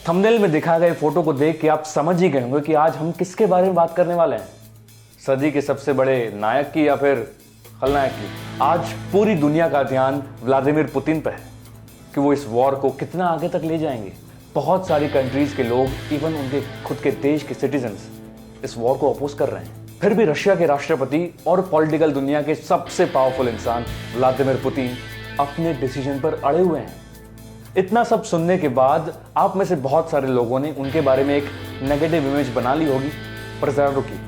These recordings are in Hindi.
थंबनेल में दिखाए गए फोटो को देख के आप समझ ही गए होंगे कि आज हम किसके बारे में बात करने वाले हैं। सदी के सबसे बड़े नायक की या फिर खलनायक की। आज पूरी दुनिया का ध्यान व्लादिमीर पुतिन पर है कि वो इस वॉर को कितना आगे तक ले जाएंगे। बहुत सारी कंट्रीज के लोग, इवन उनके खुद के देश के सिटीजन्स इस वॉर को अपोज कर रहे हैं। फिर भी रशिया के राष्ट्रपति और पॉलिटिकल दुनिया के सबसे पावरफुल इंसान व्लादिमीर पुतिन अपने डिसीजन पर अड़े हुए हैं। इतना सब सुनने के बाद आप में से बहुत सारे लोगों ने उनके बारे में एक नेगेटिव इमेज बना ली होगी, पर जरा रुकिए,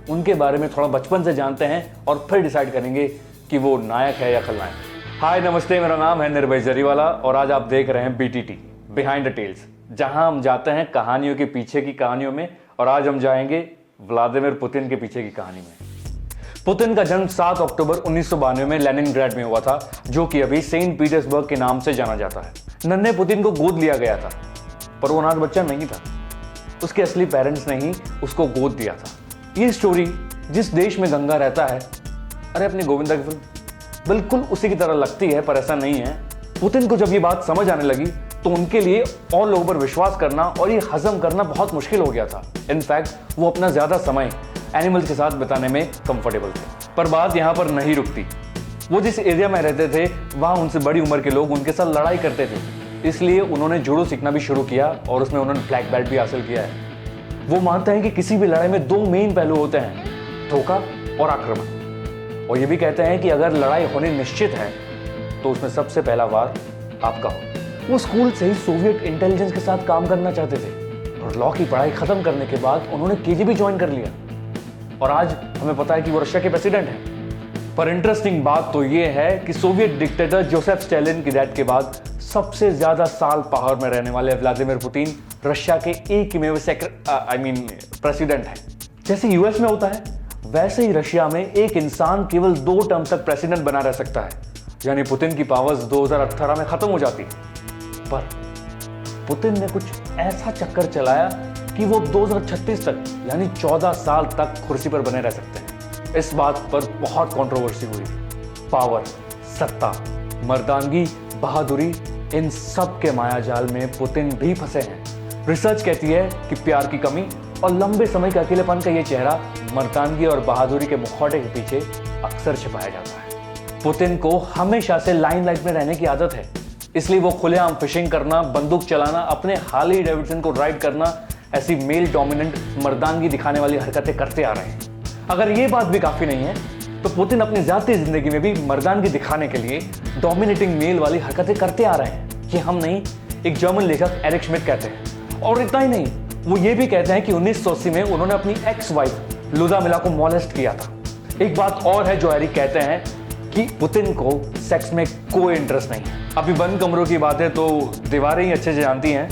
उनके बारे में थोड़ा बचपन से जानते हैं और फिर डिसाइड करेंगे कि वो नायक है या खलनायक। हाय नमस्ते, मेरा नाम है निर्भय जरीवाला और आज आप देख रहे हैं BTT बिहाइंड द टेल्स, जहां हम जाते हैं कहानियों के पीछे की कहानियों में। और आज हम जाएंगे व्लादिमीर पुतिन के पीछे की कहानी में। पुतिन का जन्म 7 अक्टूबर 1992 में लेनिनग्राड में हुआ था, जो कि अभी सेंट पीटर्सबर्ग के नाम से जाना जाता है। नन्हे पुतिन को गोद लिया गया था, पर वो अनाथ बच्चा नहीं था। उसके असली पेरेंट्स ने ही उसको गोद दिया था। ये स्टोरी जिस देश में गंगा रहता है, अरे अपनी गोविंदा की फिल्म, बिल्कुल उसी की तरह लगती है, पर ऐसा नहीं है। पुतिन को जब ये बात समझ आने लगी तो उनके लिए और लोगों पर विश्वास करना और ये हजम करना बहुत मुश्किल हो गया था। इनफैक्ट वो अपना ज्यादा समय एनिमल्स के साथ बिताने में कंफर्टेबल थे। पर बात यहाँ पर नहीं रुकती। वो जिस एरिया में रहते थे वहाँ उनसे बड़ी उम्र के लोग उनके साथ लड़ाई करते थे, इसलिए उन्होंने जूडो सीखना भी शुरू किया और उसमें उन्होंने ब्लैक बेल्ट भी हासिल किया है। वो मानते हैं कि किसी भी लड़ाई में 2 मेन पहलू होते हैं, धोखा और आक्रमण। और ये भी कहते हैं कि अगर लड़ाई होनी निश्चित है तो उसमें सबसे पहला वार आपका हो। वो स्कूल से ही सोवियत इंटेलिजेंस के साथ काम करना चाहते थे और लॉ की पढ़ाई खत्म करने के बाद उन्होंने KGB ज्वाइन कर लिया और आज हमें पता है कि वो रशिया के प्रेसिडेंट हैं। पर इंटरेस्टिंग बात तो ये है कि सोवियत डिक्टेटर जोसेफ स्टालिन की डेथ के बाद सबसे ज्यादा साल पावर में रहने वाले व्लादिमीर पुतिन रशिया के एकमेव प्रेसिडेंट हैं। जैसे US में होता है वैसे ही रशिया में एक इंसान केवल 2 टर्म तक प्रेसिडेंट बना रह सकता है, यानी पुतिन की पावर्स 2018 में खत्म हो जाती है। पर पुतिन ने कुछ ऐसा चक्कर चलाया कि वो 2036 तक यानी 14 साल तक कुर्सी पर बने रह सकते हैं। इस बात पर बहुत कंट्रोवर्सी हुई। पावर, सत्ता, मर्दानगी, बहादुरी, इन सब के मायाजाल में पुतिन भी फंसे हैं। रिसर्च कहती है कि प्यार की कमी और लंबे समय के अकेलेपन का ये चेहरा मर्दानगी और बहादुरी के मुखौटे के पीछे अक्सर छिपाया जाता है। पुतिन को हमेशा से लाइमलाइट में रहने की आदत है, इसलिए वो खुलेआम फिशिंग करना, बंदूक चलाना, अपने हार्ली डेविडसन को राइड करना, ऐसी मेल डोमिनेंट मर्दानगी दिखाने वाली हरकतें करते आ रहे हैं। अगर ये बात भी काफी नहीं है तो पुतिन अपनी जाती जिंदगी में भी मर्दानगी दिखाने के लिए डोमिनेटिंग मेल वाली हरकतें करते आ रहे हैं। ये हम नहीं, एक जर्मन लेखक एरिक श्मिट कहते हैं। और इतना ही नहीं, वो ये भी कहते हैं कि 1980 में उन्होंने अपनी एक्स वाइफ लुदामिला को मॉलेस्ट किया था। एक बात और है जो एरिक कहते हैं कि पुतिन को सेक्स में कोई इंटरेस्ट नहीं है। अभी बंद कमरों की बातें तो दीवारें ही अच्छे से जानती हैं,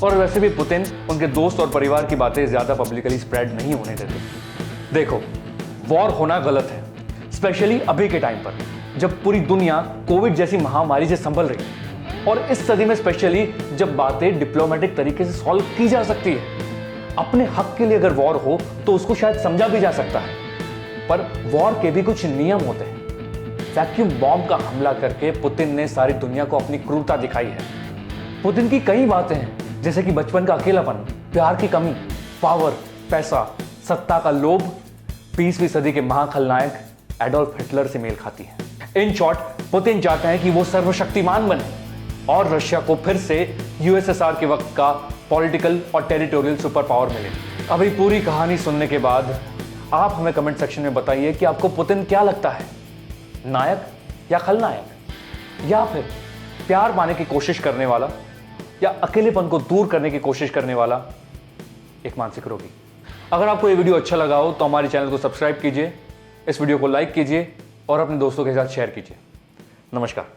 और वैसे भी पुतिन उनके दोस्त और परिवार की बातें ज्यादा पब्लिकली स्प्रेड नहीं होने देते। देखो, वॉर होना गलत है, स्पेशली अभी के टाइम पर जब पूरी दुनिया कोविड जैसी महामारी से संभल रही है, और इस सदी में स्पेशली जब बातें डिप्लोमेटिक तरीके से सॉल्व की जा सकती है। अपने हक के लिए अगर वॉर हो तो उसको शायद समझा भी जा सकता है, पर वॉर के भी कुछ नियम होते हैं। वैक्यूम बॉम्ब का हमला करके पुतिन ने सारी दुनिया को अपनी क्रूरता दिखाई है। पुतिन की कई बातें हैं, जैसे कि बचपन का अकेलापन, प्यार की कमी, पावर, पैसा, सत्ता का लोभ, 20वीं सदी के महाखलनायक एडोल्फ हिटलर से मेल खाती है। इन शॉर्ट, पुतिन चाहते हैं कि वो सर्वशक्तिमान बने और रशिया को फिर से USSR के वक्त का पॉलिटिकल और टेरिटोरियल सुपर पावर मिले। अभी पूरी कहानी सुनने के बाद आप हमें कमेंट सेक्शन में बताइए कि आपको पुतिन क्या लगता है, नायक या खलनायक, या फिर प्यार पाने की कोशिश करने वाला, या अकेलेपन को दूर करने की कोशिश करने वाला एक मानसिक रोगी। अगर आपको ये वीडियो अच्छा लगा हो तो हमारे चैनल को सब्सक्राइब कीजिए, इस वीडियो को लाइक कीजिए और अपने दोस्तों के साथ शेयर कीजिए। नमस्कार।